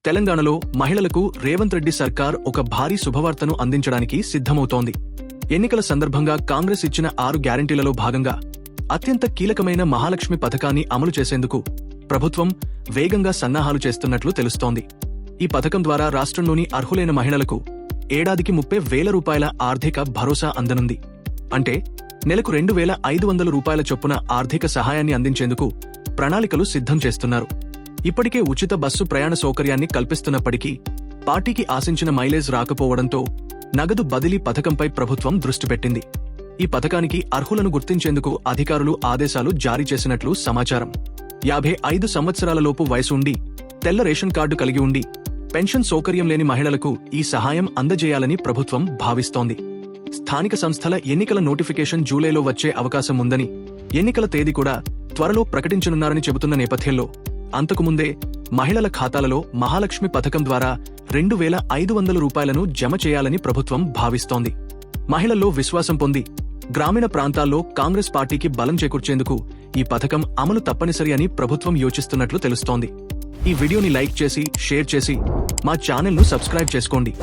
తెలంగాణలో మహిళలకు రేవంత్ రెడ్డి సర్కార్ ఒక భారీ శుభవార్తను అందించడానికి సిద్ధమవుతోంది. ఎన్నికల సందర్భంగా కాంగ్రెస్ ఇచ్చిన 6 గ్యారంటీలలో భాగంగా అత్యంత కీలకమైన మహాలక్ష్మి పథకాన్ని అమలు చేసేందుకు ప్రభుత్వం వేగంగా సన్నాహాలు చేస్తున్నట్లు తెలుస్తోంది. ఈ పథకం ద్వారా రాష్ట్రంలోని అర్హులైన మహిళలకు ఏడాదికి 30,000 రూపాయల ఆర్థిక భరోసా అందనుంది. అంటే నెలకు 2,500 రూపాయల చొప్పున ఆర్థిక సహాయాన్ని అందించేందుకు ప్రణాళికలు సిద్ధం చేస్తున్నారు. ఇప్పటికే ఉచిత బస్సు ప్రయాణ సౌకర్యాన్ని కల్పిస్తున్నప్పటికీ పార్టీకి ఆశించిన మైలేజ్ రాకపోవడంతో నగదు బదిలీ పథకంపై ప్రభుత్వం దృష్టి పెట్టింది. ఈ పథకానికి అర్హులను గుర్తించేందుకు అధికారులు ఆదేశాలు జారీ చేసినట్లు సమాచారం. 55 సంవత్సరాలలోపు వయసు ఉండి, తెల్ల రేషన్ కార్డు కలిగి ఉండి, పెన్షన్ సౌకర్యం లేని మహిళలకు ఈ సహాయం అందజేయాలని ప్రభుత్వం భావిస్తోంది. స్థానిక సంస్థల ఎన్నికల నోటిఫికేషన్ జూలైలో వచ్చే అవకాశం ఉందని, ఎన్నికల తేదీ కూడా త్వరలో ప్రకటించనున్నారని చెబుతున్న నేపథ్యంలో అంతకుముందే మహిళల ఖాతాలలో మహాలక్ష్మి పథకం ద్వారా 2,500 రూపాయలను జమ చేయాలని ప్రభుత్వం భావిస్తోంది. మహిళల్లో విశ్వాసం పొంది గ్రామీణ ప్రాంతాల్లో కాంగ్రెస్ పార్టీకి బలం చేకూర్చేందుకు ఈ పథకం అమలు తప్పనిసరి అని ప్రభుత్వం యోచిస్తున్నట్లు తెలుస్తోంది. ఈ వీడియోని లైక్ చేసి, షేర్ చేసి మా ఛానల్ను సబ్స్క్రైబ్ చేసుకోండి.